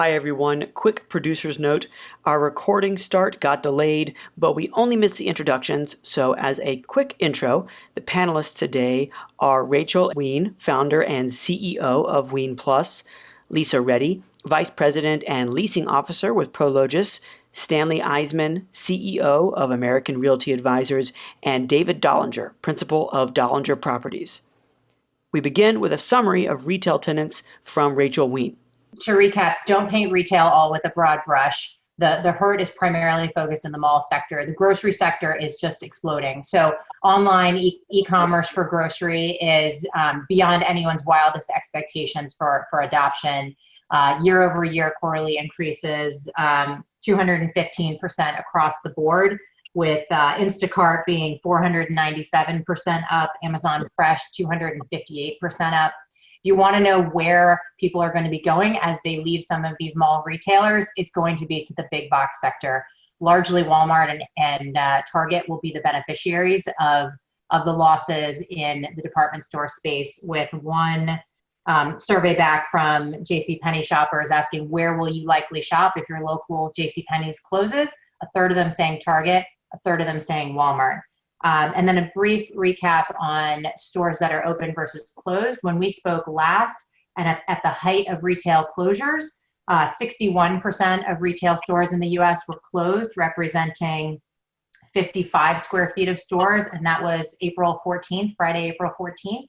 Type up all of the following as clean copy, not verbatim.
Hi everyone, quick producer's note. Our recording start got delayed, but we only missed the introductions, so as a quick intro, the panelists today are Rachel Wein, founder and CEO of WeinPlus, Lisa Reddy, Vice President and Leasing Officer with Prologis, Stanley Iezman, CEO of American Realty Advisors, and David Dollinger, Principal of Dollinger Properties. We begin with a summary of retail tenants from Rachel Wein. To recap, don't paint retail all with a broad brush. The hurt is primarily focused in the mall sector. The grocery sector is just exploding. So online e-commerce for grocery is beyond anyone's wildest expectations for adoption. Year over year quarterly increases, 215% across the board, with Instacart being 497% up, Amazon Fresh 258% up. If you want to know where people are going to be going as they leave some of these mall retailers, it's going to be to the big box sector. Largely Walmart and Target will be the beneficiaries of the losses in the department store space, with one survey back from JCPenney shoppers asking where will you likely shop if your local JCPenney's closes. A third of them saying Target, a third of them saying Walmart. And then a brief recap on stores that are open versus closed. When we spoke last, and at the height of retail closures, 61% of retail stores in the US were closed, representing 55 square feet of stores, and that was April 14th, Friday, April 14th.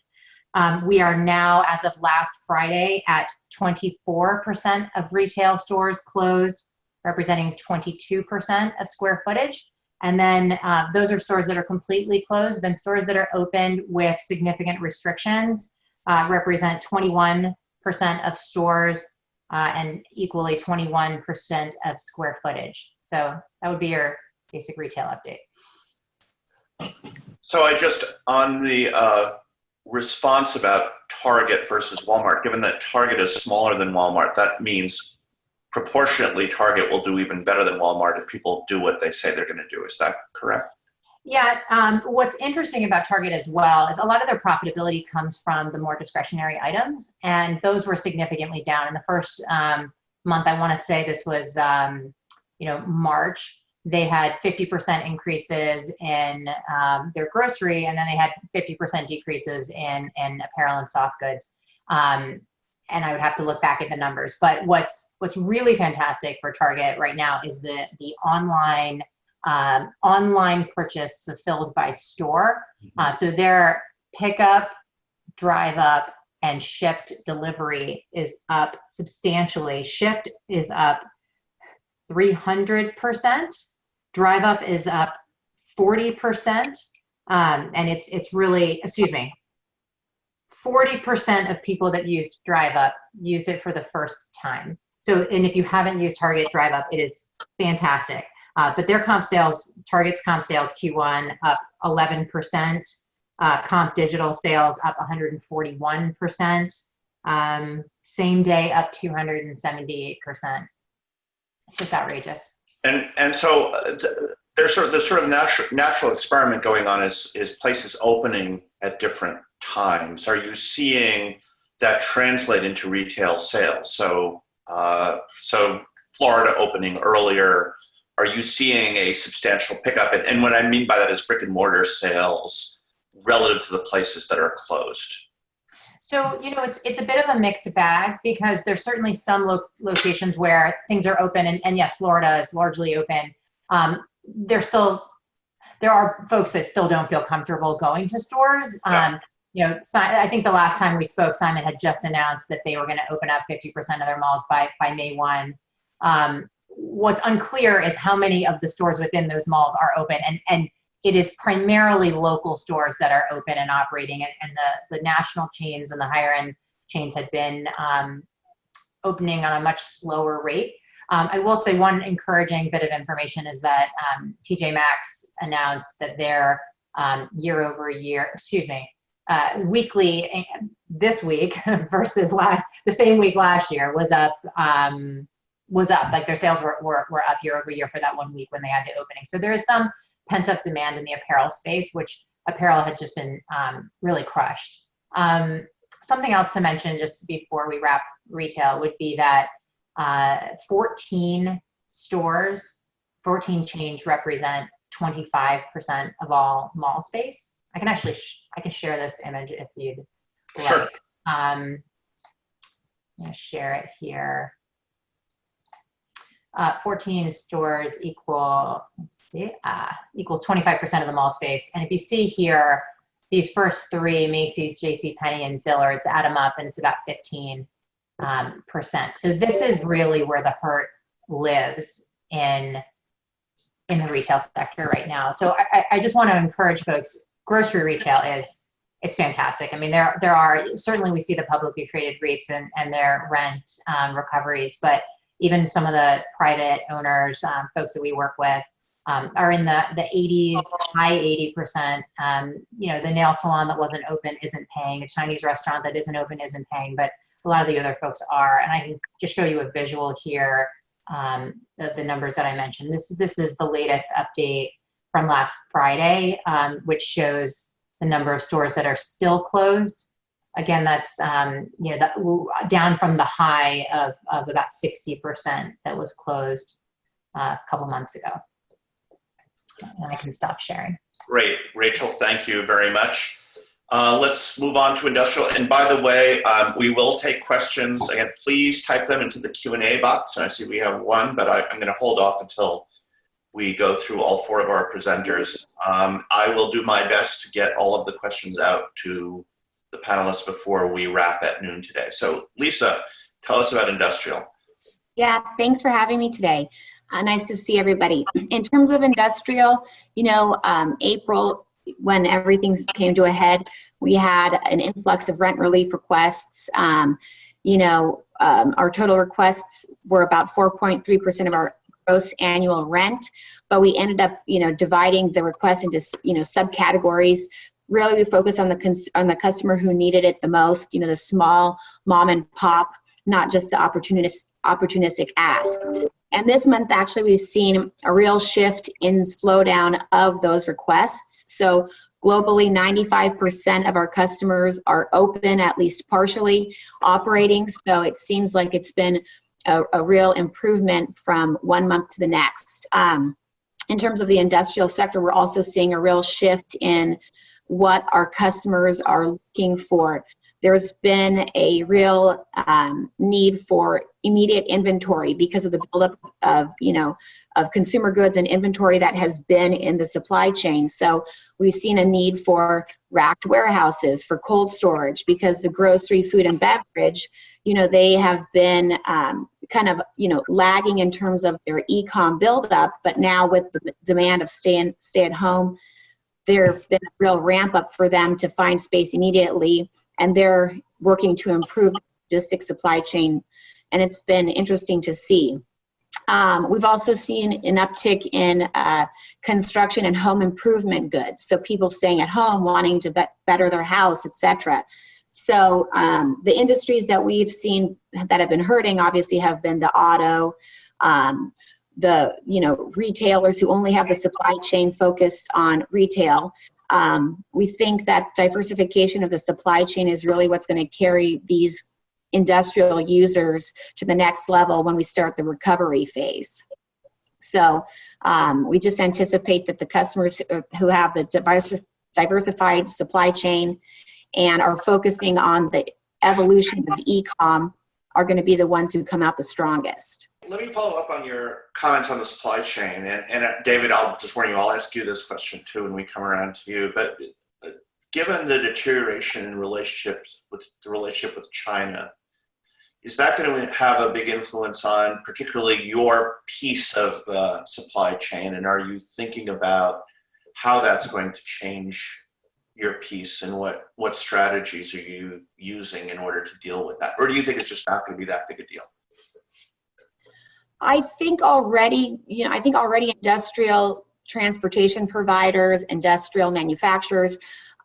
We are now, as of last Friday, at 24% of retail stores closed, representing 22% of square footage. And then those are stores that are completely closed. Then stores that are opened with significant restrictions represent 21% of stores and equally 21% of square footage. So that would be your basic retail update. So on the response about Target versus Walmart, given that Target is smaller than Walmart, that means proportionately Target will do even better than Walmart if people do what they say they're going to do. Is that correct? Yeah, what's interesting about Target as well is a lot of their profitability comes from the more discretionary items, and those were significantly down. In the first month, I want to say this was March, they had 50% increases in their grocery, and then they had 50% decreases in apparel and soft goods. And I would have to look back at the numbers. But what's really fantastic for Target right now is the online purchase fulfilled by store. So their pickup, drive up, and shipped delivery is up substantially. Shipped is up 300%. Drive up is up 40%. And it's really, 40% of people that used Drive Up used it for the first time. So, and if you haven't used Target Drive Up, it is fantastic. But their comp sales, Target's comp sales Q1 up 11%, comp digital sales up 141%, same day up 278%. It's just outrageous. And so there's this sort of natural experiment going on is places opening at different times. Are you seeing that translate into retail sales? So Florida opening earlier, are you seeing a substantial pickup? And what I mean by that is brick and mortar sales relative to the places that are closed. So, it's a bit of a mixed bag, because there's certainly some locations where things are open, and yes, Florida is largely open. There are folks that still don't feel comfortable going to stores. Yeah. I think the last time we spoke, Simon had just announced that they were going to open up 50% of their malls by May 1. What's unclear is how many of the stores within those malls are open, and it is primarily local stores that are open and operating, and the national chains and the higher end chains had been opening on a much slower rate. I will say one encouraging bit of information is that TJ Maxx announced that their weekly this week versus the same week last year was up. Like their sales were up year over year for that 1 week when they had the opening. So there is some pent up demand in the apparel space, which apparel has just been really crushed. Something else to mention just before we wrap retail would be that 14 stores, 14 chains represent 25% of all mall space. I can actually, I can share this image if you'd like. Sure. I'm gonna share it here. 14 stores equal, let's see, equals 25% of the mall space. And if you see here, these first three, Macy's, JCPenney, and Dillard's, add them up, and it's about 15%. So this is really where the hurt lives in the retail sector right now. So I just want to encourage folks, grocery retail it's fantastic. I mean, there are, certainly we see the publicly traded REITs and their rent recoveries, but even some of the private owners, folks that we work with, are in the 80s, high 80%. You know, the nail salon that wasn't open isn't paying. A Chinese restaurant that isn't open isn't paying, but a lot of the other folks are. And I can just show you a visual here of the numbers that I mentioned. This is the latest update from last Friday, which shows the number of stores that are still closed. Again, that's you know, down from the high of about 60% that was closed a couple months ago. And I can stop sharing. Great, Rachel, thank you very much. Let's move on to industrial. And by the way, we will take questions. Again, please type them into the Q&A box. And I see we have one, but I'm going to hold off until we go through all four of our presenters. I will do my best to get all of the questions out to the panelists before we wrap at noon today. So Lisa, tell us about industrial. Yeah, thanks for having me today. Nice to see everybody. In terms of industrial, you know, April, when everything came to a head, we had an influx of rent relief requests. You know, our total requests were about 4.3% of our gross annual rent, but we ended up, you know, dividing the requests into, you know, subcategories. Really, we focus on the customer who needed it the most, you know, the small mom and pop, not just the opportunistic ask. And this month, actually, we've seen a real shift in slowdown of those requests. So globally, 95% of our customers are open, at least partially operating. So it seems like it's been a real improvement from one month to the next. In terms of the industrial sector, we're also seeing a real shift in what our customers are looking for. There's been a real need for immediate inventory because of the buildup of, you know, of consumer goods and inventory that has been in the supply chain. So we've seen a need for racked warehouses, for cold storage, because the grocery, food, and beverage, you know, they have been kind of, you know, lagging in terms of their e-com buildup, but now with the demand of stay at home, there's been a real ramp up for them to find space immediately, and they're working to improve the logistics supply chain, and it's been interesting to see. We've also seen an uptick in construction and home improvement goods, so people staying at home, wanting to better their house, etc. So the industries that we've seen that have been hurting obviously have been the auto, the, you know, retailers who only have the supply chain focused on retail. We think that diversification of the supply chain is really what's going to carry these industrial users to the next level when we start the recovery phase. So we just anticipate that the customers who have the diversified supply chain and are focusing on the evolution of e-com are going to be the ones who come out the strongest. Let me follow up on your comments on the supply chain. And David, I'll just warn you, I'll ask you this question too when we come around to you. But given the deterioration in the relationship with China, is that going to have a big influence on particularly your piece of the supply chain? And are you thinking about how that's going to change your piece, and what strategies are you using in order to deal with that? Or do you think it's just not going to be that big a deal? I think already industrial transportation providers, industrial manufacturers,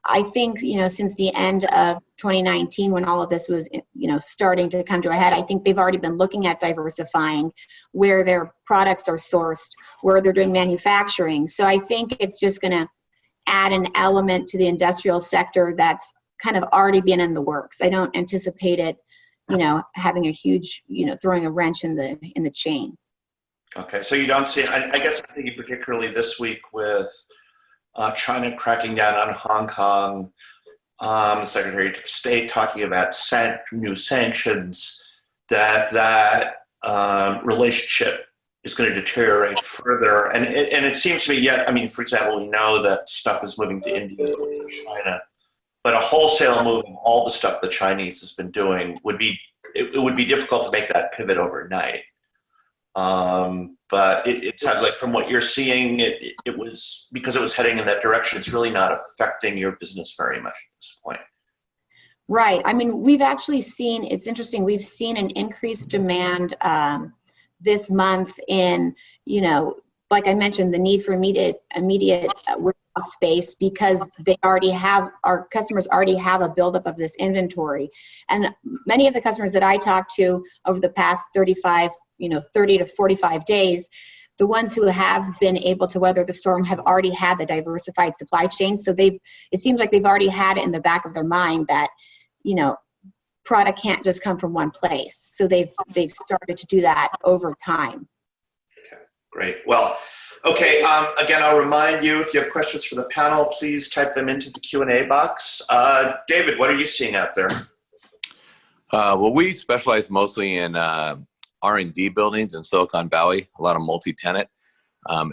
I think, you know, since the end of 2019, when all of this was, you know, starting to come to a head, I think they've already been looking at diversifying where their products are sourced, where they're doing manufacturing. So I think it's just going to add an element to the industrial sector that's kind of already been in the works. I don't anticipate it having a huge, throwing a wrench in the chain. Okay, so you don't see, I guess I'm thinking particularly this week with China cracking down on Hong Kong, the Secretary of State talking about new sanctions, that relationship is going to deteriorate further. And it seems to me for example, we know that stuff is moving to India and China, but a wholesale move of all the stuff the Chinese has been doing it would be difficult to make that pivot overnight. But it sounds like from what you're seeing, it was because it was heading in that direction. It's really not affecting your business very much at this point. Right. I mean, we've actually seen, it's interesting, we've seen an increased demand this month in, like I mentioned, the need for immediate warehouse space, because our customers already have a buildup of this inventory. And many of the customers that I talked to over the past 30 to 45 days, the ones who have been able to weather the storm have already had the diversified supply chain. So it seems like they've already had it in the back of their mind that, product can't just come from one place. So they've started to do that over time. Okay, great. Well, okay. Again, I'll remind you, if you have questions for the panel, please type them into the Q&A box. David, what are you seeing out there? Well, we specialize mostly in R&D buildings in Silicon Valley, a lot of multi-tenant,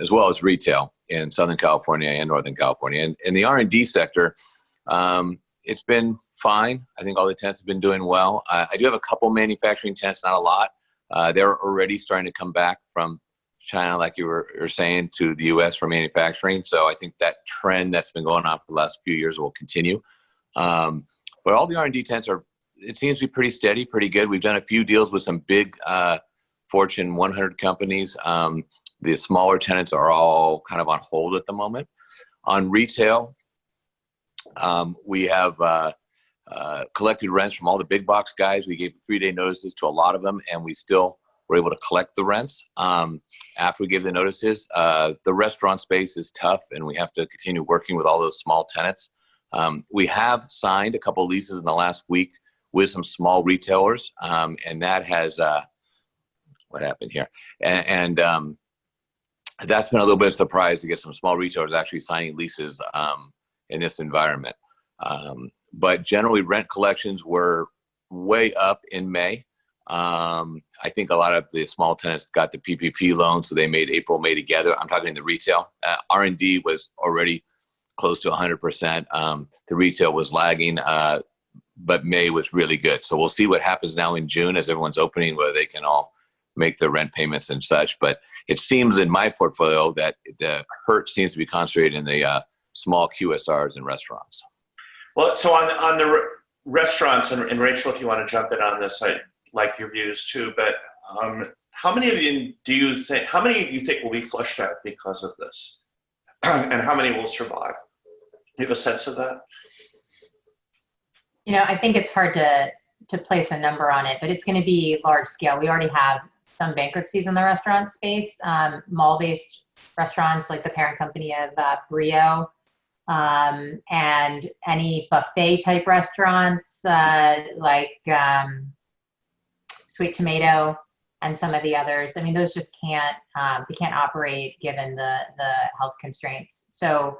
as well as retail in Southern California and Northern California. And in the R&D sector, it's been fine. I think all the tenants have been doing well. I do have a couple manufacturing tenants, not a lot. They're already starting to come back from China, like you were saying, to the U.S. for manufacturing. So I think that trend that's been going on for the last few years will continue. But all the R&D tenants it seems to be pretty steady, pretty good. We've done a few deals with some big Fortune 100 companies. The smaller tenants are all kind of on hold at the moment. On retail, we have collected rents from all the big box guys. We gave 3-day notices to a lot of them, and we still were able to collect the rents after we gave the notices. The restaurant space is tough, and we have to continue working with all those small tenants. We have signed a couple leases in the last week with some small retailers, and that has what happened here, and that's been a little bit of a surprise to get some small retailers actually signing leases in this environment. But generally, rent collections were way up in May. I think a lot of the small tenants got the PPP loans, so they made April, May together. I'm talking the retail. R&D was already close to 100%. The retail was lagging, but May was really good. So we'll see what happens now in June as everyone's opening, whether they can all make their rent payments and such. But it seems in my portfolio that the hurt seems to be concentrated in the small QSRs and restaurants. Well, so on the restaurants, and Rachel, if you want to jump in on this, I'd like your views too, but how many of you do you think will be flushed out because of this? And how many will survive? Do you have a sense of that? I think it's hard to place a number on it, but it's going to be large scale. We already have some bankruptcies in the restaurant space, mall-based restaurants like the parent company of Brio, and any buffet type restaurants like Sweet Tomato and some of the others. I mean, those just can't operate given the health constraints. So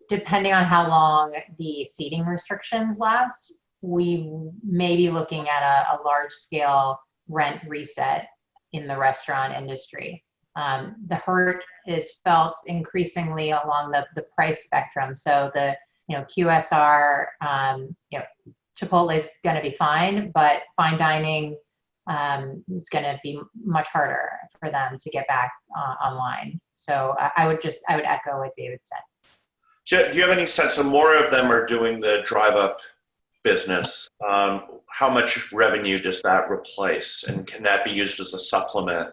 depending on how long the seating restrictions last, we may be looking at a large scale rent reset in the restaurant industry. The hurt is felt increasingly along the price spectrum. So the QSR, Chipotle is going to be fine, but fine dining is going to be much harder for them to get back online. So I would echo what David said. Do you have any sense of more of them are doing the drive-up business? How much revenue does that replace, and can that be used as a supplement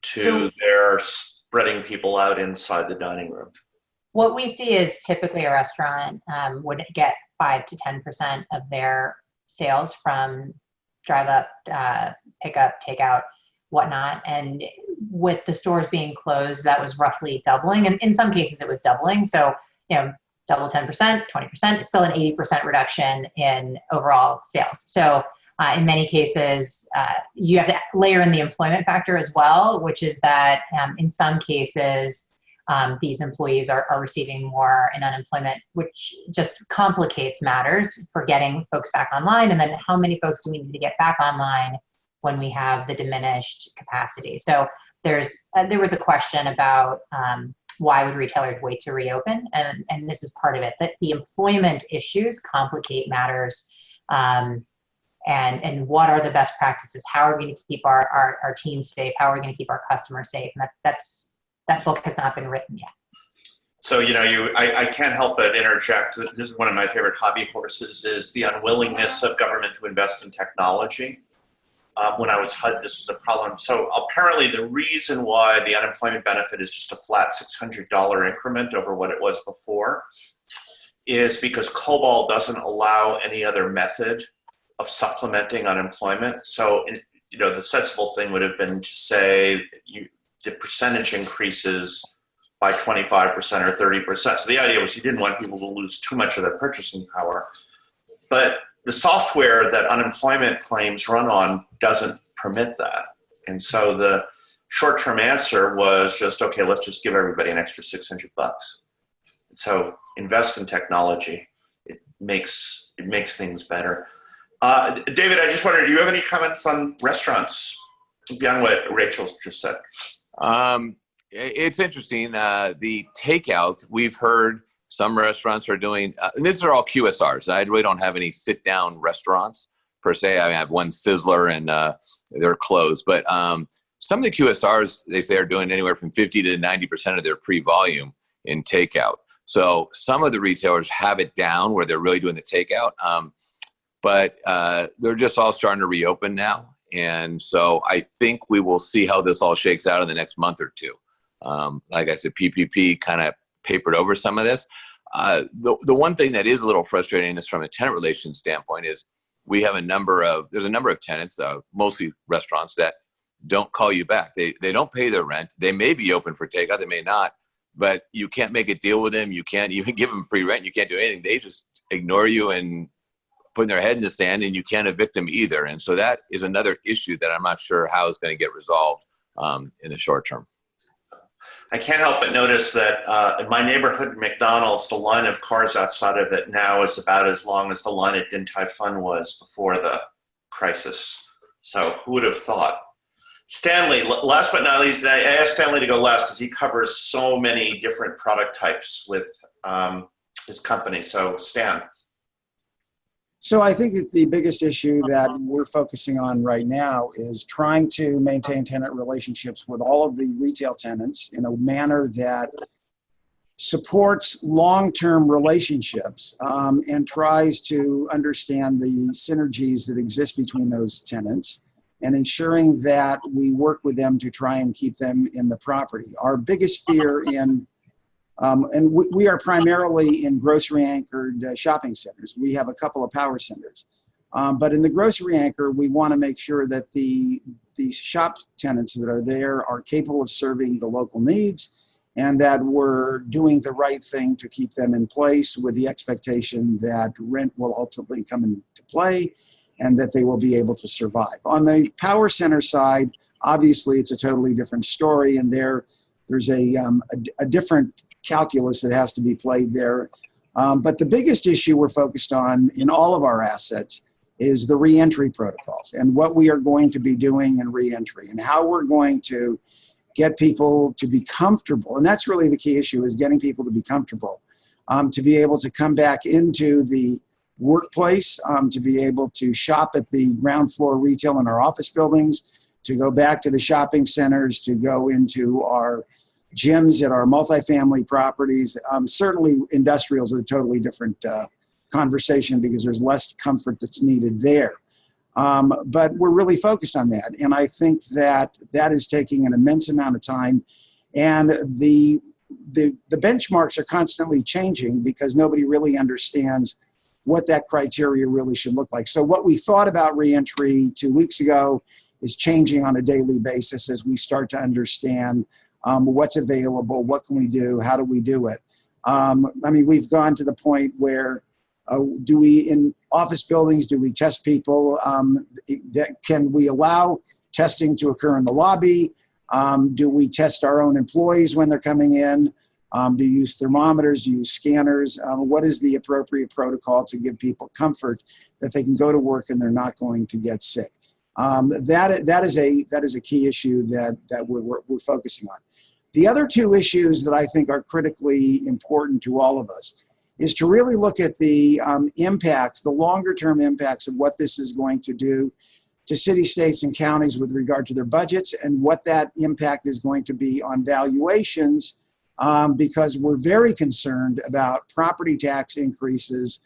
to their spreading people out inside the dining room? What we see is typically a restaurant would get 5 to 10% of their sales from drive-up, pickup, takeout, whatnot. And with the stores being closed, that was roughly doubling. And in some cases, it was doubling. So, double 10%, 20%, it's still an 80% reduction in overall sales. So in many cases, you have to layer in the employment factor as well, which is that in some cases, these employees are receiving more in unemployment, which just complicates matters for getting folks back online. And then how many folks do we need to get back online when we have the diminished capacity? So there was a question about why would retailers wait to reopen? And this is part of it, that the employment issues complicate matters. And what are the best practices? How are we going to keep our team safe? How are we going to keep our customers safe? And that book has not been written yet. So, I can't help but interject. This is one of my favorite hobby horses, is the unwillingness of government to invest in technology. When I was HUD, this was a problem. So apparently the reason why the unemployment benefit is just a flat $600 increment over what it was before is because COBOL doesn't allow any other method of supplementing unemployment. So, the sensible thing would have been to say the percentage increases by 25% or 30%. So the idea was you didn't want people to lose too much of their purchasing power. But the software that unemployment claims run on doesn't permit that. And so the short-term answer was just, okay, let's just give everybody an extra $600. And so invest in technology. It makes things better. David, I just wondered, do you have any comments on restaurants beyond what Rachel just said? It's interesting. The takeout, we've heard some restaurants are doing, and these are all QSRs. I really don't have any sit-down restaurants per se. I have one Sizzler and they're closed. But some of the QSRs, they say, are doing anywhere from 50 to 90% of their pre-volume in takeout. So some of the retailers have it down where they're really doing the takeout. But they're just all starting to reopen now. And so I think we will see how this all shakes out in the next month or two. Like I said, PPP kind of papered over some of this. The one thing that is a little frustrating, this from a tenant relations standpoint, is we have there's a number of tenants, mostly restaurants, that don't call you back. They don't pay their rent. They may be open for takeout, they may not, but you can't make a deal with them. You can't even give them free rent. You can't do anything. They just ignore you and putting their head in the sand, and you can't evict them either. And so that is another issue that I'm not sure how it's going to get resolved in the short term. I can't help but notice that in my neighborhood McDonald's, the line of cars outside of it now is about as long as the line at Din Tai Fung was before the crisis. So who would have thought? Stanley, last but not least, I asked Stanley to go last because he covers so many different product types with his company. So Stan. So I think that the biggest issue that we're focusing on right now is trying to maintain tenant relationships with all of the retail tenants in a manner that supports long-term relationships and tries to understand the synergies that exist between those tenants and ensuring that we work with them to try and keep them in the property. Our biggest fear and we are primarily in grocery anchored shopping centers. We have a couple of power centers. But in the grocery anchor, we want to make sure that the shop tenants that are there are capable of serving the local needs and that we're doing the right thing to keep them in place with the expectation that rent will ultimately come into play and that they will be able to survive. On the power center side, obviously it's a totally different story, and there's a different calculus that has to be played there. But the biggest issue we're focused on in all of our assets is the reentry protocols and what we are going to be doing in reentry and how we're going to get people to be comfortable. And that's really the key issue, is getting people to be comfortable, to be able to come back into the workplace, to be able to shop at the ground floor retail in our office buildings, to go back to the shopping centers, to go into our gyms at our multifamily properties. Certainly industrials are a totally different conversation because there's less comfort that's needed there. But we're really focused on that. And I think that is taking an immense amount of time. And the benchmarks are constantly changing because nobody really understands what that criteria really should look like. So what we thought about reentry 2 weeks ago is changing on a daily basis as we start to understand what's available, what can we do, how do we do it. I mean, we've gone to the point where in office buildings, do we test people? Can we allow testing to occur in the lobby? Do we test our own employees when they're coming in? Do you use thermometers? Do you use scanners? What is the appropriate protocol to give people comfort that they can go to work and they're not going to get sick? That is a key issue that we're focusing on. The other two issues that I think are critically important to all of us is to really look at the impacts, the longer term impacts of what this is going to do to cities, states, and counties with regard to their budgets, and what that impact is going to be on valuations, because we're very concerned about property tax increases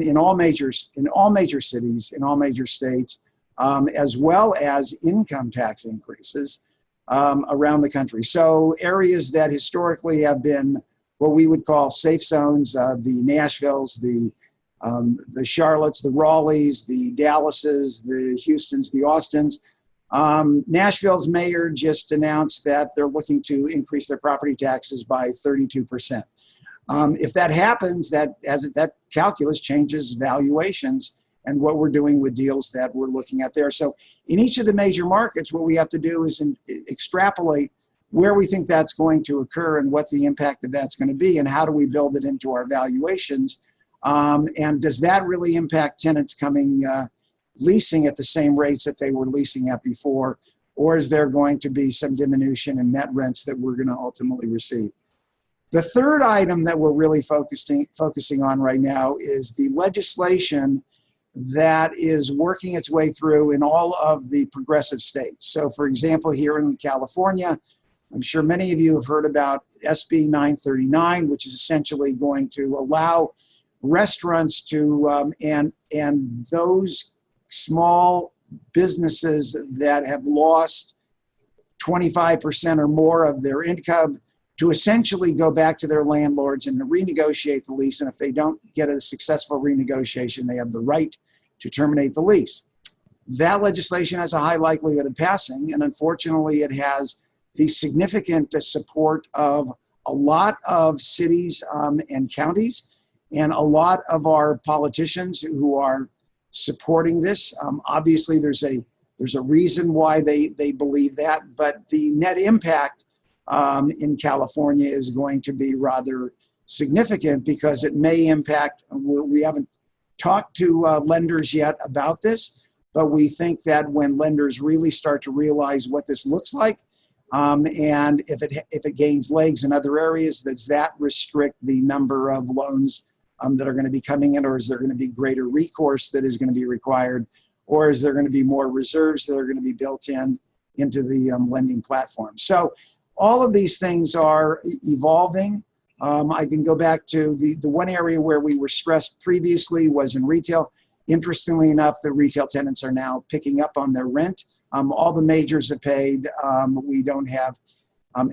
in all major cities, in all major states, as well as income tax increases around the country. So areas that historically have been what we would call safe zones, the Nashvilles, the Charlottes, the Raleighs, the Dallases, the Houstons, the Austins. Nashville's mayor just announced that they're looking to increase their property taxes by 32%. If that happens, that calculus changes valuations and what we're doing with deals that we're looking at there. So in each of the major markets, what we have to do is extrapolate where we think that's going to occur and what the impact of that's going to be, and how do we build it into our valuations. And does that really impact tenants coming leasing at the same rates that they were leasing at before, or is there going to be some diminution in net rents that we're going to ultimately receive? The third item that we're really focusing on right now is the legislation that is working its way through in all of the progressive states. So for example, here in California, I'm sure many of you have heard about SB 939, which is essentially going to allow restaurants to, and those small businesses that have lost 25% or more of their income to essentially go back to their landlords and to renegotiate the lease. And if they don't get a successful renegotiation, they have the right to terminate the lease. That legislation has a high likelihood of passing, and unfortunately it has the significant support of a lot of cities and counties, and a lot of our politicians who are supporting this. Obviously, there's a reason why they believe that, but the net impact in California is going to be rather significant, because it may impact. We haven't talked to lenders yet about this, but we think that when lenders really start to realize what this looks like, and if it gains legs in other areas, does that restrict the number of loans that are going to be coming in, or is there going to be greater recourse that is going to be required, or is there going to be more reserves that are going to be built into the lending platform? So all of these things are evolving. I can go back to the one area where we were stressed previously was in retail. Interestingly enough, the retail tenants are now picking up on their rent. All the majors have paid. We don't have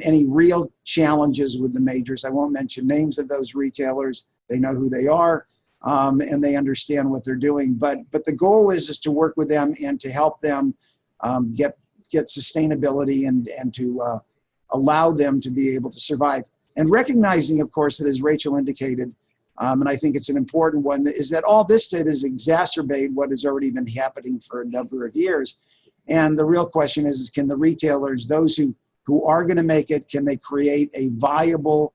any real challenges with the majors. I won't mention names of those retailers. They know who they are, and they understand what they're doing. But the goal is to work with them and to help them get sustainability and to allow them to be able to survive. And recognizing, of course, that as Rachel indicated, and I think it's an important one, is that all this did is exacerbate what has already been happening for a number of years. And the real question is can the retailers, those who are going to make it, can they create a viable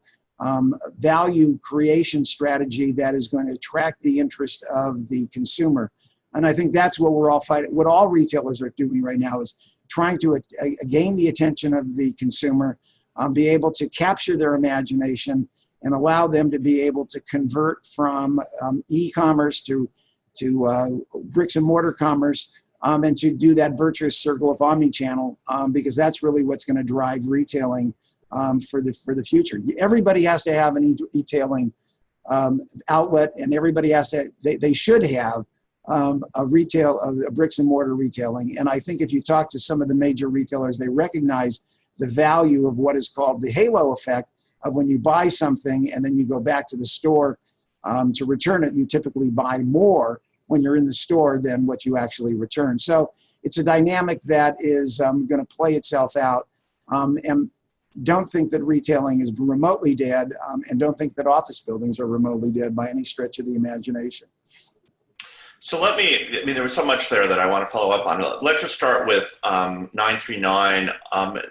value creation strategy that is going to attract the interest of the consumer? And I think that's what we're all fighting. What all retailers are doing right now is trying to gain the attention of the consumer, be able to capture their imagination, and allow them to be able to convert from e-commerce to bricks and mortar commerce, and to do that virtuous circle of omni-channel, because that's really what's going to drive retailing for the future. Everybody has to have an e-tailing outlet, and everybody has to. They should have a bricks and mortar retailing. And I think if you talk to some of the major retailers, they recognize the value of what is called the halo effect of when you buy something and then you go back to the store to return it. You typically buy more when you're in the store than what you actually return. So it's a dynamic that is going to play itself out. And don't think that retailing is remotely dead, and don't think that office buildings are remotely dead by any stretch of the imagination. So there was so much there that I want to follow up on. Let's just start with 939.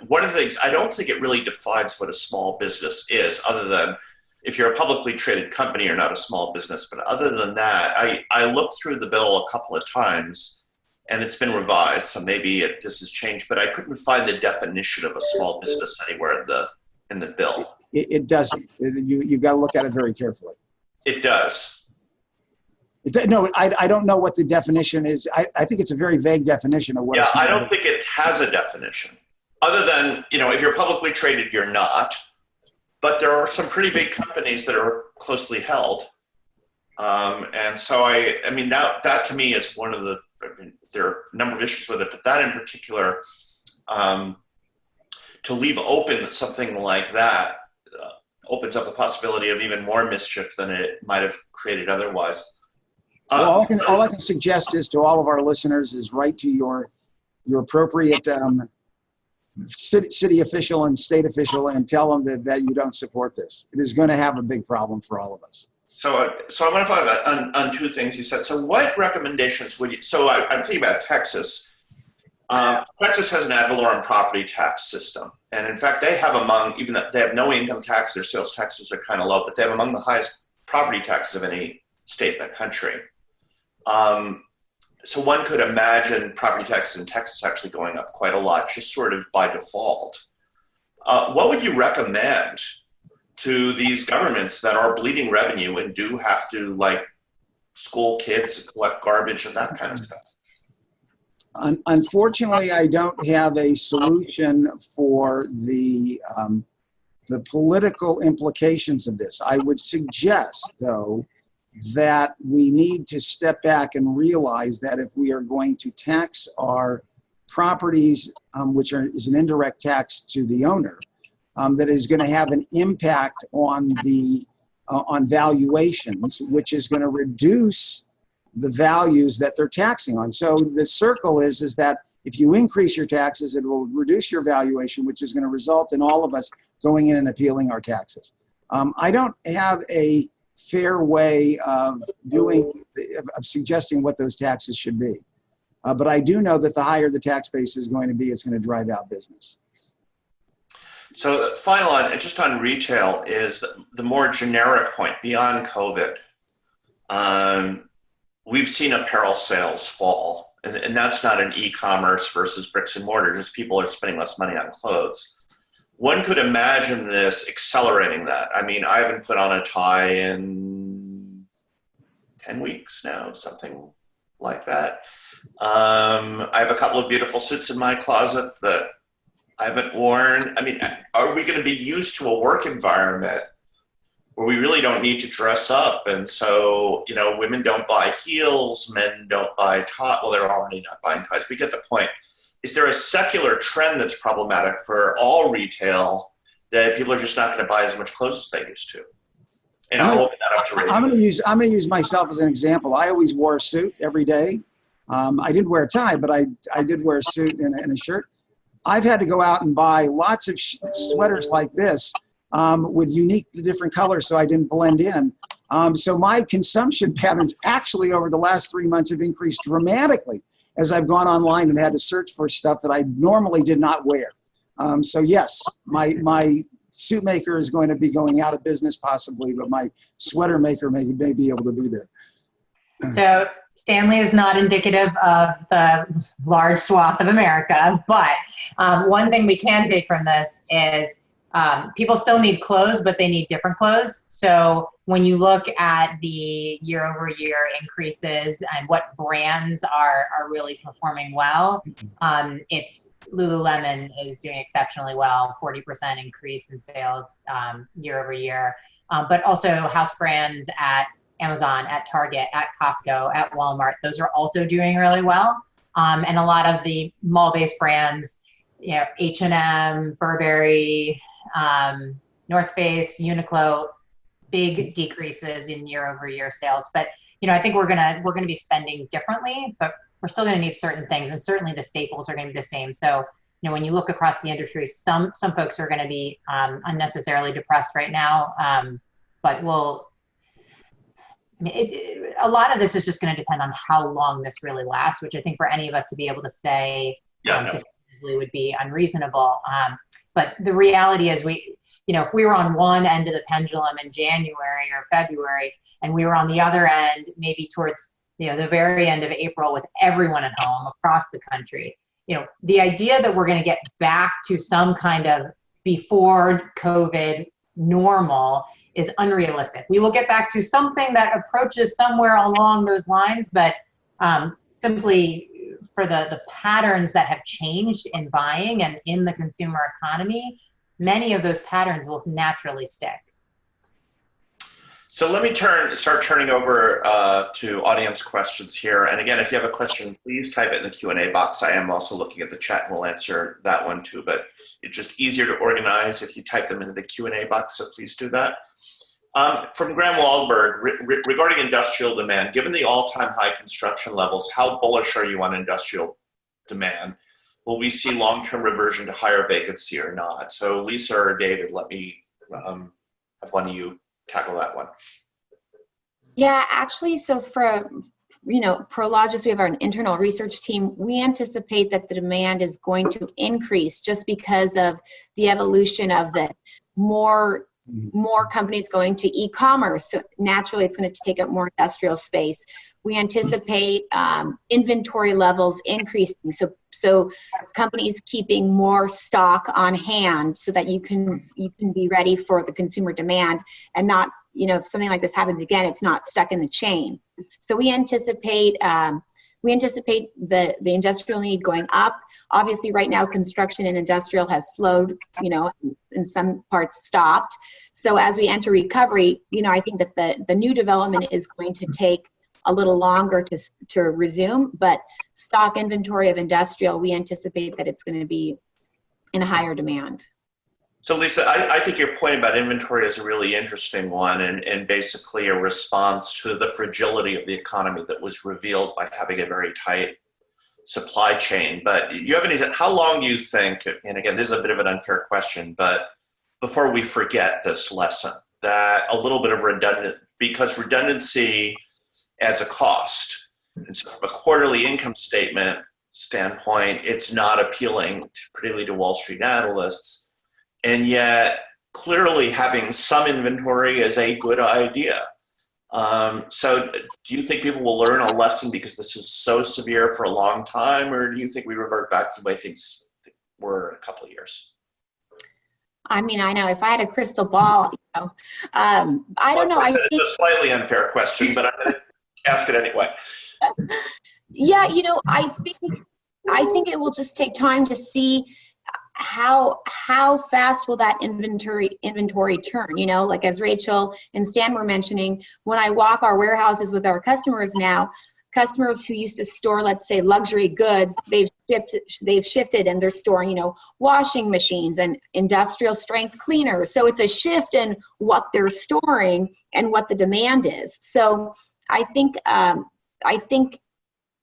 One of the things, I don't think it really defines what a small business is, other than if you're a publicly traded company, you're not a small business. But other than that, I looked through the bill a couple of times, and it's been revised, so maybe this has changed, but I couldn't find the definition of a small business anywhere in the bill. It doesn't. You've got to look at it very carefully. It does. No, I don't know what the definition is. I think it's a very vague definition of what. Yeah, I don't think it has a definition. Other than, if you're publicly traded, you're not. But there are some pretty big companies that are closely held. And so that to me is one of the, there are a number of issues with it, but that in particular, to leave open something like that opens up the possibility of even more mischief than it might have created otherwise. Well, all I can suggest is to all of our listeners is write to your appropriate city official and state official and tell them that you don't support this. It is going to have a big problem for all of us. So I want to follow up on two things you said. So what recommendations would you, I'm thinking about Texas. Texas has an ad valorem property tax system. And in fact, they have even though they have no income tax, their sales taxes are kind of low, but they have among the highest property taxes of any state in the country. So one could imagine property taxes in Texas actually going up quite a lot, just sort of by default. What would you recommend to these governments that are bleeding revenue and do have to school kids and collect garbage and that kind of stuff? Unfortunately, I don't have a solution for the political implications of this. I would suggest, though, that we need to step back and realize that if we are going to tax our properties, which is an indirect tax to the owner, that is going to have an impact on valuations, which is going to reduce the values that they're taxing on. So the circle is that if you increase your taxes, it will reduce your valuation, which is going to result in all of us going in and appealing our taxes. I don't have a fair way of suggesting what those taxes should be. But I do know that the higher the tax base is going to be, it's going to drive out business. So final on, just on retail is the more generic point beyond COVID. We've seen apparel sales fall, and that's not an e-commerce versus bricks and mortar, just people are spending less money on clothes. One could imagine this accelerating that. I mean, I haven't put on a tie in 10 weeks now, something like that. I have a couple of beautiful suits in my closet that I haven't worn. I mean, are we going to be used to a work environment where we really don't need to dress up? And so, women don't buy heels, men don't buy ties. Well, they're already not buying ties. We get the point. Is there a secular trend that's problematic for all retail that people are just not going to buy as much clothes as they used to? And I'll open that up to Rachel. I'm going to use myself as an example. I always wore a suit every day. I didn't wear a tie, but I did wear a suit and a shirt. I've had to go out and buy lots of sweaters like this with unique different colors so I didn't blend in. So my consumption patterns actually over the last 3 months have increased dramatically as I've gone online and had to search for stuff that I normally did not wear. So yes, my suit maker is going to be going out of business possibly, but my sweater maker may be able to be there. So Stanley is not indicative of the large swath of America, but one thing we can take from this is people still need clothes, but they need different clothes. So when you look at the year-over-year increases and what brands are really performing well, it's Lululemon is doing exceptionally well, 40% increase in sales year-over-year, but also house brands at Amazon, at Target, at Costco, at Walmart, those are also doing really well. And a lot of the mall-based brands, H&M, Burberry, North Face, Uniqlo, big decreases in year-over-year sales. But I think we're gonna be spending differently, but we're still gonna need certain things, and certainly the staples are gonna be the same. So when you look across the industry, some folks are going to be unnecessarily depressed right now, but a lot of this is just going to depend on how long this really lasts, which I think for any of us to be able to say definitively would be unreasonable. But the reality is if we were on one end of the pendulum in January or February, and we were on the other end, maybe towards, the very end of April with everyone at home across the country, the idea that we're going to get back to some kind of before COVID normal is unrealistic. We will get back to something that approaches somewhere along those lines, but simply for the patterns that have changed in buying and in the consumer economy, many of those patterns will naturally stick. So let me start turning over to audience questions here. And again, if you have a question, please type it in the Q&A box. I am also looking at the chat and we'll answer that one too, but it's just easier to organize if you type them into the Q&A box, so please do that. From Graham Wahlberg, regarding industrial demand, given the all-time high construction levels, how bullish are you on industrial demand? Will we see long-term reversion to higher vacancy or not? So Lisa or David, let me have one of you tackle that one. Yeah, actually, so for Prologis, we have our internal research team. We anticipate that the demand is going to increase just because of the evolution of the more companies going to e-commerce. So naturally, it's going to take up more industrial space. We anticipate inventory levels increasing. So companies keeping more stock on hand so that you can be ready for the consumer demand and not, if something like this happens again, it's not stuck in the chain. So we anticipate the industrial need going up. Obviously, right now, construction and industrial has slowed, in some parts stopped. So as we enter recovery, I think that the new development is going to take a little longer to resume, but stock inventory of industrial, we anticipate that it's going to be in a higher demand. So Lisa, I think your point about inventory is a really interesting one and basically a response to the fragility of the economy that was revealed by having a very tight supply chain. But how long do you think, and again, this is a bit of an unfair question, but before we forget this lesson, that a little bit of redundancy as a cost, and so from a quarterly income statement standpoint, it's not appealing, particularly to Wall Street analysts, and yet clearly having some inventory is a good idea. So do you think people will learn a lesson because this is so severe for a long time, or do you think we revert back to the way things were in a couple of years? I mean, I know if I had a crystal ball, I don't know. It's a slightly unfair question, but I'm going to ask it anyway. Yeah, I think it will just take time to see how fast will that inventory turn. Like as Rachel and Stan were mentioning, when I walk our warehouses with our customers now, customers who used to store, let's say, luxury goods, they've shifted and they're storing, washing machines and industrial strength cleaners. So it's a shift in what they're storing and what the demand is. So I think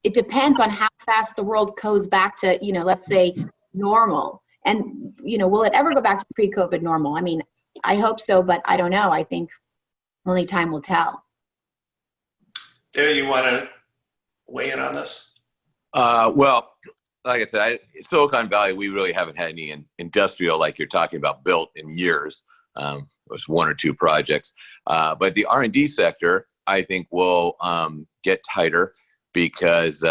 it depends on how fast the world goes back to, let's say, normal. And, will it ever go back to pre-COVID normal? I mean, I hope so, but I don't know. I think only time will tell. David, you want to weigh in on this? Well, like I said, Silicon Valley, we really haven't had any industrial, like you're talking about, built in years. It was one or two projects. But the R&D sector, I think, will get tighter because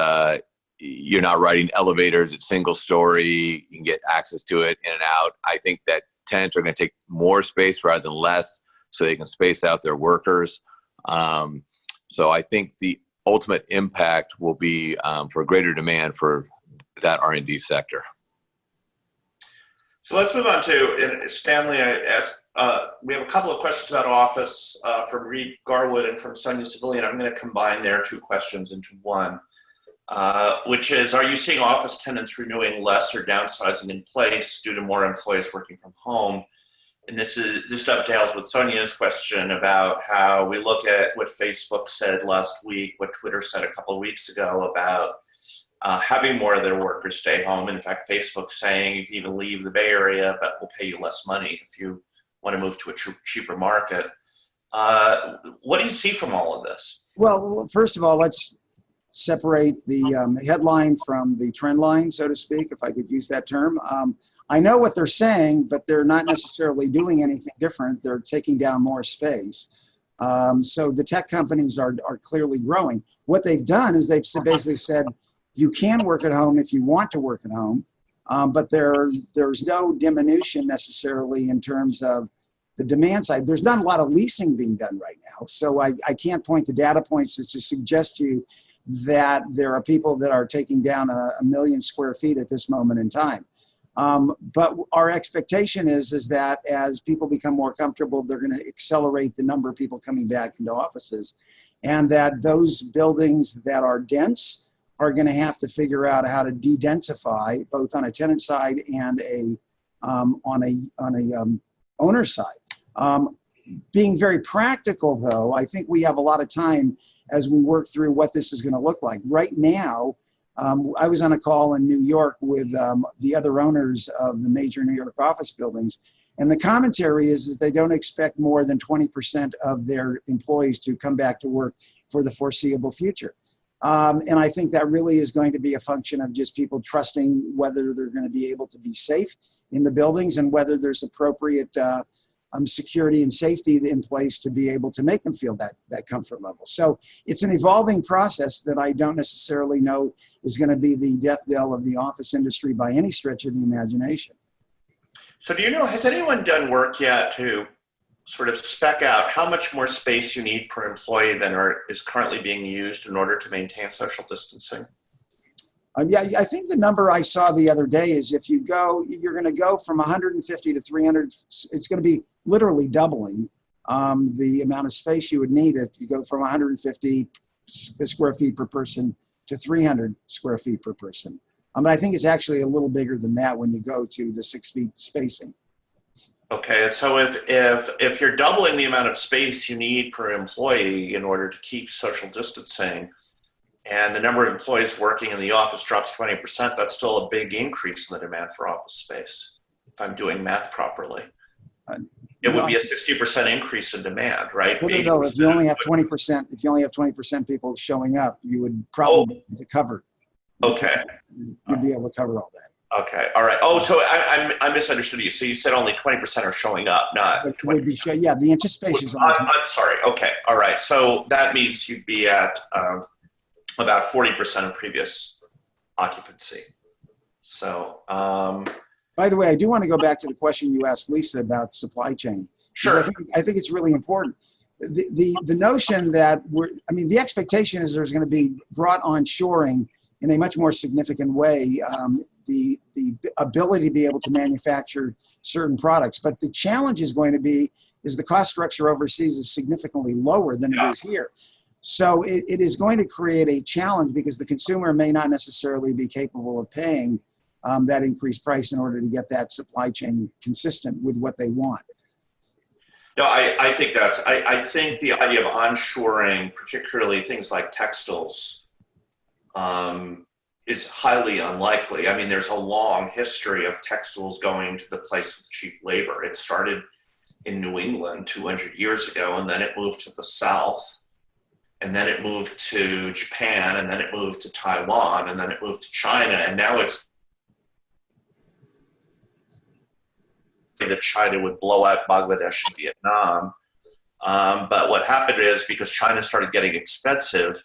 you're not riding elevators at single story. You can get access to it in and out. I think that tenants are going to take more space rather than less so they can space out their workers. So I think the ultimate impact will be for greater demand for that R&D sector. So let's move on to Stanley. We have a couple of questions about office from Reed Garwood and from Sonia Civilian. I'm going to combine their two questions into one, which is, are you seeing office tenants renewing less or downsizing in place due to more employees working from home? And this dovetails with Sonia's question about how we look at what Facebook said last week, what Twitter said a couple of weeks ago about having more of their workers stay home. In fact, Facebook's saying you can even leave the Bay Area, but we'll pay you less money if you want to move to a cheaper market. What do you see from all of this? Well, first of all, let's separate the headline from the trend line, so to speak, if I could use that term. I know what they're saying, but they're not necessarily doing anything different. They're taking down more space. So the tech companies are clearly growing. What they've done is they've basically said, you can work at home if you want to work at home, but there's no diminution necessarily in terms of the demand side. There's not a lot of leasing being done right now. So I can't point to data points that suggest to you that there are people that are taking down a million square feet at this moment in time. But our expectation is that as people become more comfortable, they're going to accelerate the number of people coming back into offices, and that those buildings that are dense are going to have to figure out how to de-densify, both on a tenant side and on a owner side. Being very practical, though, I think we have a lot of time as we work through what this is going to look like. Right now, I was on a call in New York with the other owners of the major New York office buildings, and the commentary is that they don't expect more than 20% of their employees to come back to work for the foreseeable future. And I think that really is going to be a function of just people trusting whether they're going to be able to be safe in the buildings and whether there's appropriate security and safety in place to be able to make them feel that comfort level. So it's an evolving process that I don't necessarily know is going to be the death knell of the office industry by any stretch of the imagination. So do you know, has anyone done work yet to sort of spec out how much more space you need per employee than is currently being used in order to maintain social distancing? Yeah, I think the number I saw the other day is if you go, you're going to go from 150 to 300. It's going to be literally doubling the amount of space you would need if you go from 150 square feet per person to 300 square feet per person. I think it's actually a little bigger than that when you go to the 6 feet spacing. Okay, and so if you're doubling the amount of space you need per employee in order to keep social distancing, and the number of employees working in the office drops 20%, that's still a big increase in the demand for office space, if I'm doing math properly. It would be a 60% increase in demand, right? No, if you only have 20%, people showing up, you would probably be able to cover. Okay. You'd be able to cover all that. Okay, all right. Oh, so I misunderstood you. So you said only 20% are showing up, not 20%. Yeah, the anticipation is I'm sorry. Okay, all right. So that means you'd be at about 40% of previous occupancy. So, by the way, I do want to go back to the question you asked Lisa about supply chain. sure. I think it's really important. The notion that the expectation is there's going to be brought onshoring in a much more significant way, the ability to be able to manufacture certain products. But the challenge is going to be is the cost structure overseas is significantly lower than it is here. So it is going to create a challenge because the consumer may not necessarily be capable of paying that increased price in order to get that supply chain consistent with what they want. No, I think I think the idea of onshoring, particularly things like textiles, is highly unlikely. I mean, there's a long history of textiles going to the place with cheap labor. It started in New England 200 years ago, and then it moved to the South. And then it moved to Japan, and then it moved to Taiwan, and then it moved to China, and now it's that China would blow out Bangladesh and Vietnam. But what happened is because China started getting expensive,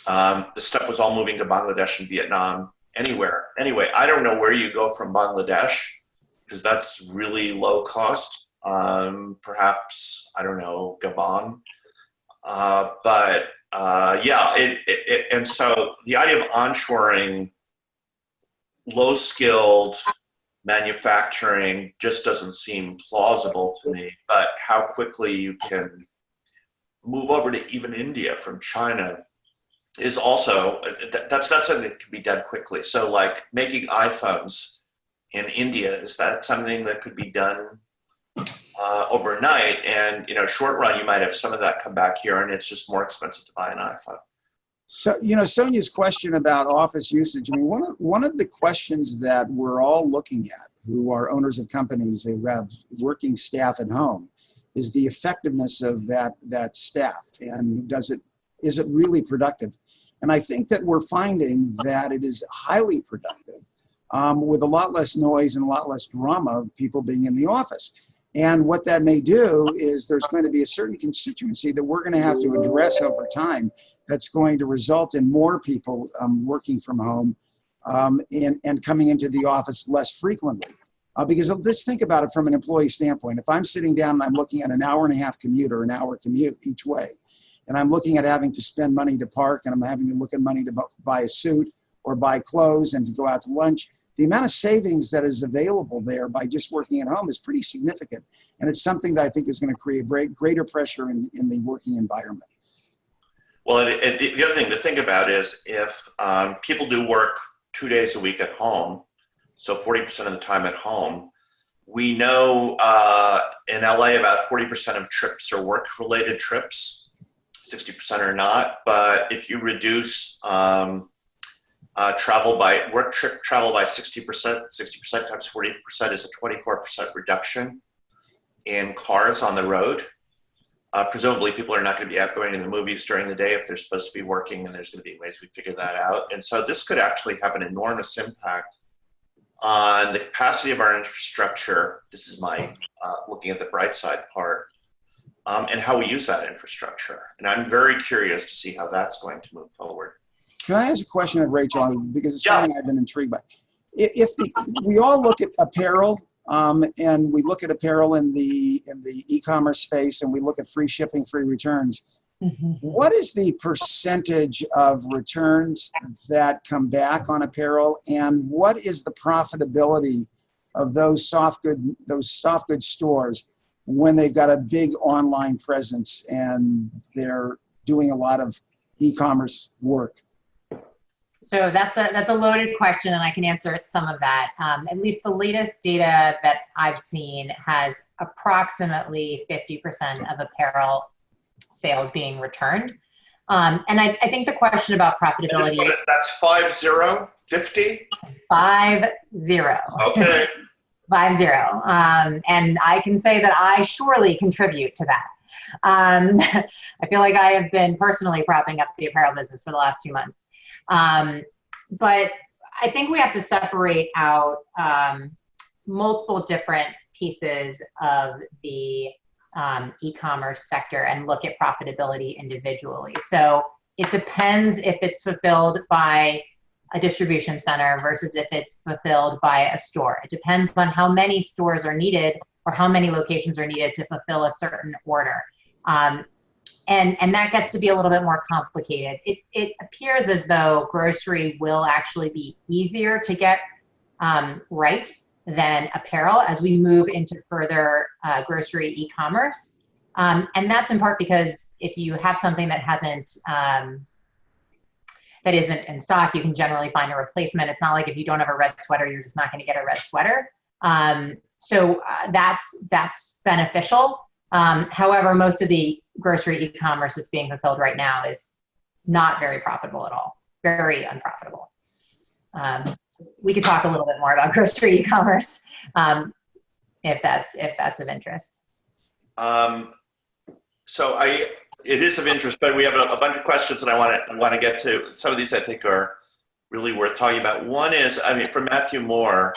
the stuff was all moving to Bangladesh and Vietnam Anyway, I don't know where you go from Bangladesh because that's really low cost. Perhaps, I don't know, Gabon. And so the idea of onshoring low-skilled manufacturing just doesn't seem plausible to me. But how quickly you can move over to even India from China is also, that's not something that can be done quickly. So like making iPhones in India, is that something that could be done overnight? And, short run, you might have some of that come back here and it's just more expensive to buy an iPhone. So, Sonia's question about office usage, I mean, one of the questions that we're all looking at, who are owners of companies who have working staff at home, is the effectiveness of that staff, and is it really productive? And I think that we're finding that it is highly productive, with a lot less noise and a lot less drama of people being in the office. And what that may do is there's going to be a certain constituency that we're going to have to address over time that's going to result in more people working from home and coming into the office less frequently. Because let's think about it from an employee standpoint. If I'm sitting down and I'm looking at an hour and a half commute or an hour commute each way, and I'm looking at having to spend money to park, and I'm having to look at money to buy a suit or buy clothes and to go out to lunch, the amount of savings that is available there by just working at home is pretty significant. And it's something that I think is going to create greater pressure in the working environment. Well, the other thing to think about is if people do work 2 days a week at home, so 40% of the time at home, we know in LA about 40% of trips are work-related trips, 60% are not. But if you reduce travel by 60%, 60% times 40% is a 24% reduction in cars on the road. Presumably people are not going to be out going to the movies during the day if they're supposed to be working, and there's going to be ways we figure that out. And so this could actually have an enormous impact on the capacity of our infrastructure. This is my looking at the bright side part, and how we use that infrastructure. And I'm very curious to see how that's going to move forward. Can I ask a question of Rachel? Because it's something I've been intrigued by. We all look at apparel, and we look at apparel in the e-commerce space, and we look at free shipping, free returns. Mm-hmm. What is the percentage of returns that come back on apparel, and what is the profitability of those soft good stores when they've got a big online presence and they're doing a lot of e-commerce work? So that's a loaded question, and I can answer some of that. At least the latest data that I've seen has approximately 50% of apparel sales being returned. And I think the question about profitability. That's 50? 50. Okay. 50. And I can say that I surely contribute to that. I feel like I have been personally propping up the apparel business for the last 2 months. But I think we have to separate out multiple different pieces of the e-commerce sector and look at profitability individually. So it depends if it's fulfilled by a distribution center versus if it's fulfilled by a store. It depends on how many stores are needed or how many locations are needed to fulfill a certain order. And that gets to be a little bit more complicated. It appears as though grocery will actually be easier to get right than apparel as we move into further grocery e-commerce. And that's in part because if you have something that isn't in stock, you can generally find a replacement. It's not like if you don't have a red sweater, you're just not going to get a red sweater. So that's beneficial. However, most of the grocery e-commerce that's being fulfilled right now is not very profitable at all, very unprofitable. So we could talk a little bit more about grocery e-commerce if that's of interest. It is of interest, but we have a bunch of questions that I want to get to. Some of these I think are really worth talking about. One is, from Matthew Moore,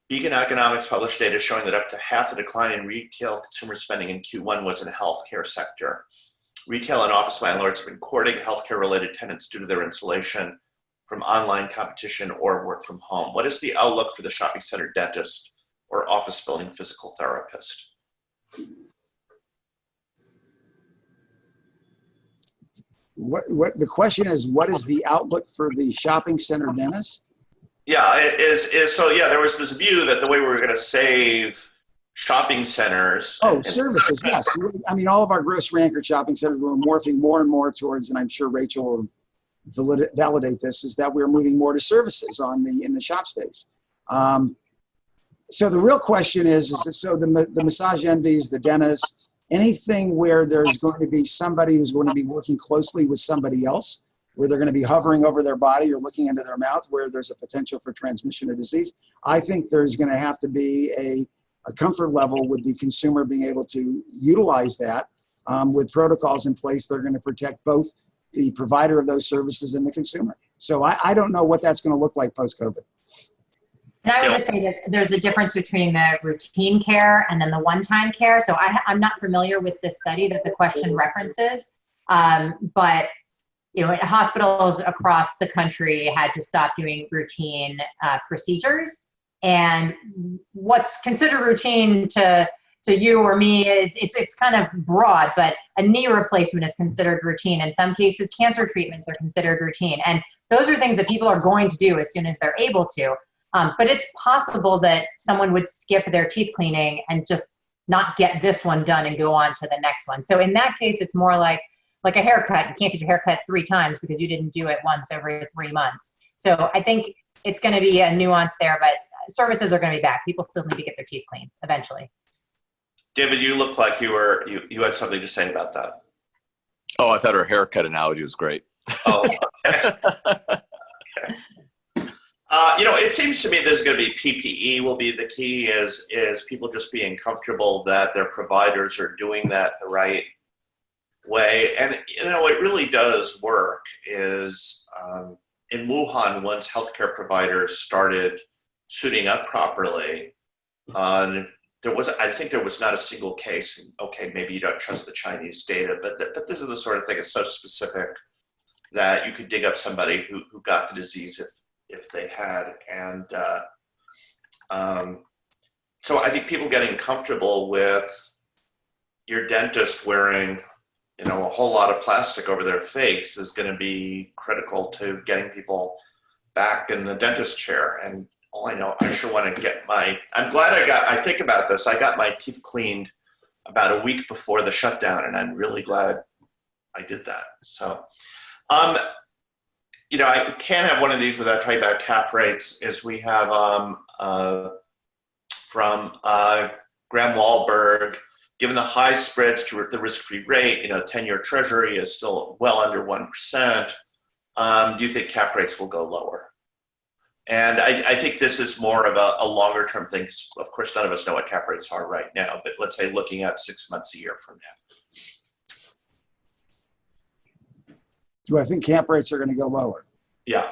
Beacon Economics published data showing that up to half the decline in retail consumer spending in Q1 was in the healthcare sector. Retail and office landlords have been courting healthcare-related tenants due to their insulation from online competition or work from home. What is the outlook for the shopping center dentist or office building physical therapist? What the question is, what is the outlook for the shopping center dentist? Yeah, there was this view that the way we were going to save shopping centers. Services, yes. All of our grocery anchored shopping centers were morphing more and more towards, and I'm sure Rachel will validate this, is that we're moving more to services in the shop space. So the real question is the massage MDs, the dentists, anything where there's going to be somebody who's going to be working closely with somebody else, where they're going to be hovering over their body or looking into their mouth where there's a potential for transmission of disease. I think there's going to have to be a comfort level with the consumer being able to utilize that with protocols in place that are going to protect both the provider of those services and the consumer. So I don't know what that's going to look like post-COVID. And I would just say that there's a difference between the routine care and then the one-time care. So I'm not familiar with this study that the question references, but hospitals across the country had to stop doing routine procedures. And what's considered routine to you or me, it's kind of broad, but a knee replacement is considered routine. In some cases, cancer treatments are considered routine. And those are things that people are going to do as soon as they're able to. But it's possible that someone would skip their teeth cleaning and just not get this one done and go on to the next one. So in that case, it's more like a haircut. You can't get your haircut 3 times because you didn't do it once every 3 months. So I think it's going to be a nuance there, but services are going to be back. People still need to get their teeth cleaned eventually. David, you look like you had something to say about that. Oh, I thought her haircut analogy was great. Oh, okay. Okay. It seems to me there's going to be PPE will be the key is people just being comfortable that their providers are doing that the right way. And, it really does work is in Wuhan, once healthcare providers started suiting up properly, I think there was not a single case. Okay, maybe you don't trust the Chinese data, but this is the sort of thing that's so specific that you could dig up somebody who got the disease if they had. And so I think people getting comfortable with your dentist wearing, a whole lot of plastic over their face is going to be critical to getting people back in the dentist chair. And all I know, I sure want to I'm glad I think about this. I got my teeth cleaned about a week before the shutdown, and I'm really glad I did that. So, I can't have one of these without talking about cap rates. Is we have from Graham Wahlberg, given the high spreads to the risk-free rate, 10-year Treasury is still well under 1%. Do you think cap rates will go lower? And I think this is more of a longer-term thing. Of course, none of us know what cap rates are right now, but let's say looking at 6 months, a year from now. Do I think cap rates are going to go lower? Yeah.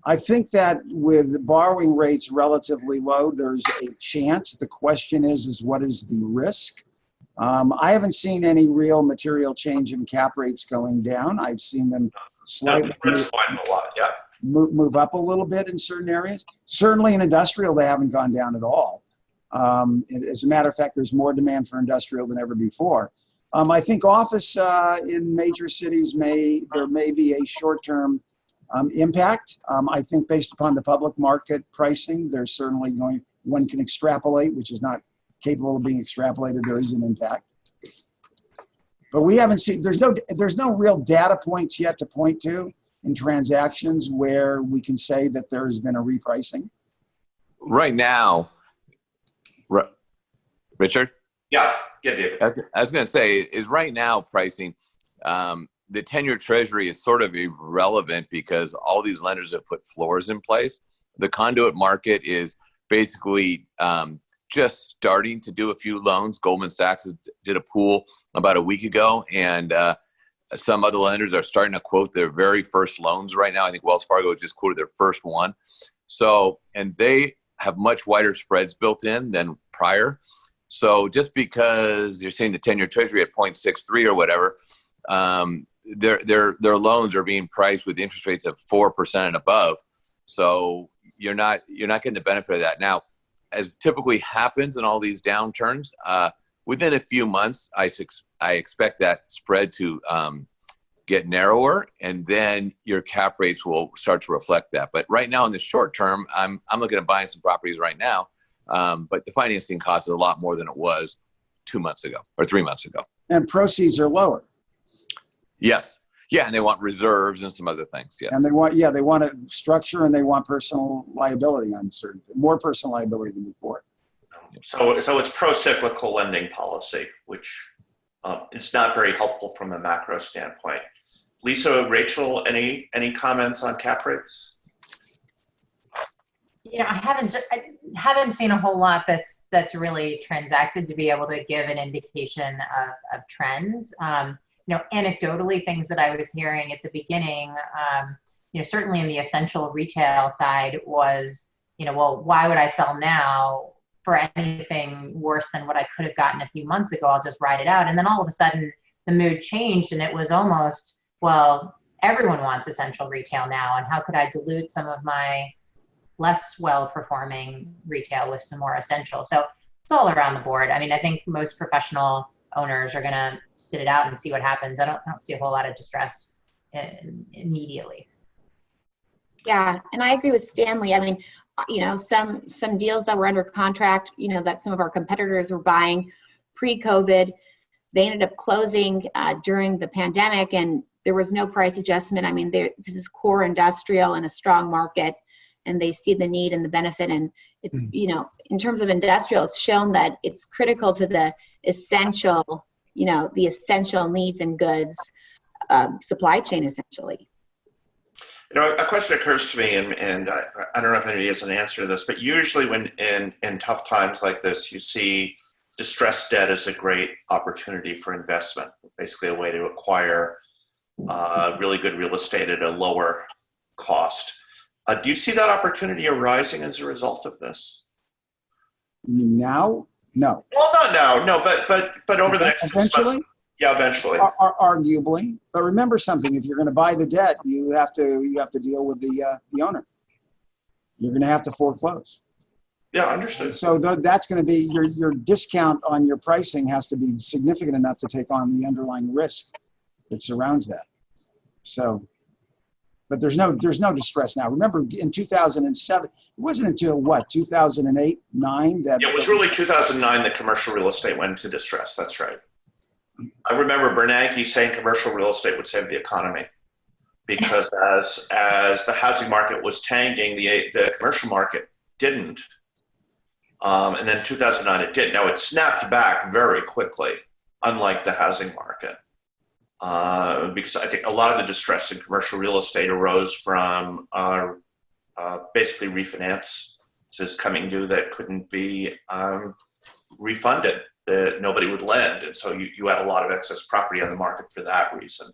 I think that with borrowing rates relatively low, there's a chance. The question is what is the risk? I haven't seen any real material change in cap rates going down. I've seen them slightly move up a little bit in certain areas. Certainly in industrial, they haven't gone down at all. As a matter of fact, there's more demand for industrial than ever before. I think office in major cities there may be a short-term impact. I think based upon the public market pricing, there's certainly one can extrapolate, which is not capable of being extrapolated. There is an impact. But we haven't seen, there's no real data points yet to point to in transactions where we can say that there has been a repricing. Right now, Richard? Yeah, David. I was going to say, is right now pricing, the 10-year Treasury is sort of irrelevant because all these lenders have put floors in place. The conduit market is basically just starting to do a few loans. Goldman Sachs did a pool about a week ago, and some other lenders are starting to quote their very first loans right now. I think Wells Fargo has just quoted their first one. So, and they have much wider spreads built in than prior. So just because you're seeing the 10-year Treasury at 0.63 or whatever, their loans are being priced with interest rates of 4% and above. So you're not getting the benefit of that. Now, as typically happens in all these downturns, within a few months, I expect that spread to get narrower, and then your cap rates will start to reflect that. But right now, in the short term, I'm looking at buying some properties right now, but the financing cost is a lot more than it was 2 months ago or 3 months ago. And proceeds are lower. Yes. Yeah, and they want reserves and some other things. Yes. And they want a structure, and they want personal liability on certain, more personal liability than before. So it's pro-cyclical lending policy, which is not very helpful from a macro standpoint. Lisa, Rachel, any comments on cap rates? I haven't seen a whole lot that's really transacted to be able to give an indication of trends. Anecdotally, things that I was hearing at the beginning, certainly in the essential retail side was, well, why would I sell now for anything worse than what I could have gotten a few months ago? I'll just ride it out. And then all of a sudden the mood changed and it was almost, well, everyone wants essential retail now. And how could I dilute some of my less well-performing retail with some more essential? So it's all around the board. I mean, I think most professional owners are going to sit it out and see what happens. I don't see a whole lot of distress immediately. Yeah, and I agree with Stanley. I mean, some deals that were under contract, that some of our competitors were buying pre-COVID, they ended up closing during the pandemic, and there was no price adjustment. I mean, this is core industrial in a strong market, and they see the need and the benefit. And it's, in terms of industrial, it's shown that it's critical to the essential, the essential needs and goods supply chain, essentially. A question occurs to me, and I don't know if anybody has an answer to this, but usually when in tough times like this, you see distressed debt as a great opportunity for investment, basically a way to acquire really good real estate at a lower cost. Do you see that opportunity arising as a result of this? You mean now? No. Well, not now, no, but over the next 6 months. Eventually? Yeah, eventually. Arguably, but remember something: if you're going to buy the debt, you have to deal with the owner. You're going to have to foreclose. Yeah, understood. So that's going to be your discount on your pricing has to be significant enough to take on the underlying risk that surrounds that. So, but there's no distress now. Remember, in 2007, it wasn't until 2008, 9 that it was really 2009 that commercial real estate went into distress. That's right. I remember Bernanke saying commercial real estate would save the economy because as the housing market was tanking, the commercial market didn't. And then 2009 it did. Now it snapped back very quickly, unlike the housing market. Because I think a lot of the distress in commercial real estate arose from basically refinances coming due that couldn't be refunded. That nobody would lend, and so you had a lot of excess property on the market for that reason.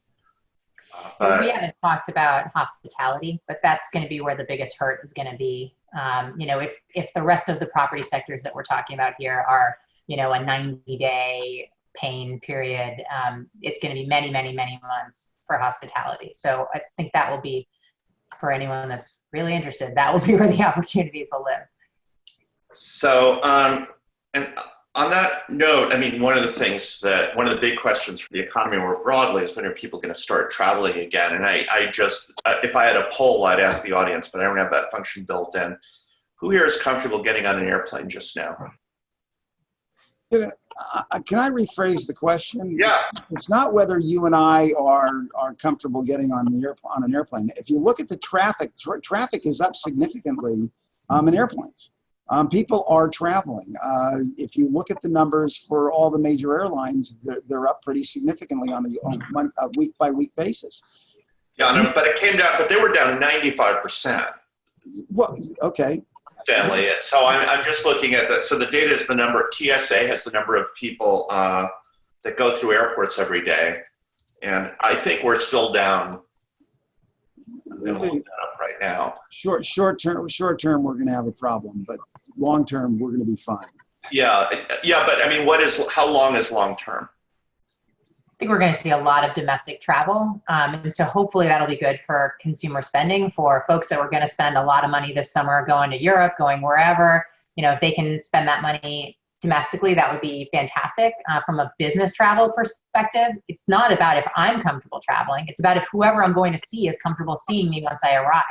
But we haven't talked about hospitality, but that's going to be where the biggest hurt is going to be. If the rest of the property sectors that we're talking about here are, a 90-day pain period, it's going to be many, many, many months for hospitality. So I think that will be, for anyone that's really interested, that will be where the opportunities will live. So, and on that note, I mean, one of the big questions for the economy more broadly is when are people going to start traveling again? And I just, if I had a poll, I'd ask the audience, but I don't have that function built in. Who here is comfortable getting on an airplane just now? Can I rephrase the question? Yeah. It's not whether you and I are comfortable getting on an airplane. If you look at the traffic is up significantly in airplanes. People are traveling. If you look at the numbers for all the major airlines, they're up pretty significantly on a week-by-week basis. Yeah, no, but it came down, but they were down 95%. Well, okay. Stanley. So I'm just looking at that. So the data is the number, TSA has the number of people that go through airports every day. And I think we're still down. We're up right now. Short term, we're going to have a problem, but long term, we're going to be fine. Yeah. But I mean, how long is long term? I think we're going to see a lot of domestic travel. And so hopefully that'll be good for consumer spending, for folks that were going to spend a lot of money this summer going to Europe, going wherever. If they can spend that money domestically, that would be fantastic. From a business travel perspective, it's not about if I'm comfortable traveling. It's about if whoever I'm going to see is comfortable seeing me once I arrive.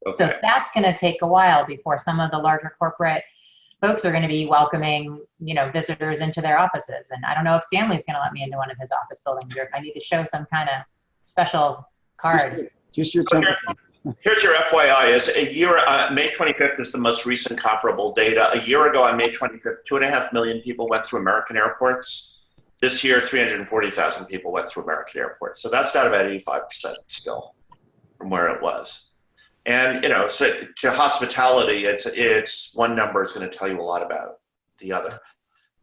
Okay. So that's going to take a while before some of the larger corporate folks are going to be welcoming, visitors into their offices. And I don't know if Stanley's going to let me into one of his office buildings or if I need to show some kind of special card. Just your temperature. Here's your FYI. May 25th is the most recent comparable data. A year ago on May 25th, 2.5 million people went through American airports. This year, 340,000 people went through American Airport. So that's down about 85% still from where it was. And, so to hospitality, it's one number is going to tell you a lot about the other.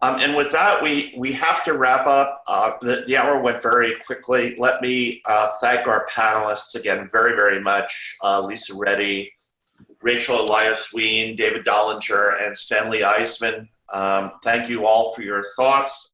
And with that, we have to wrap up. The hour went very quickly. Let me thank our panelists again very, very much. Lisa Reddy, Rachel Elias Wein, David Dollinger, and Stanley Iezman. Thank you all for your thoughts.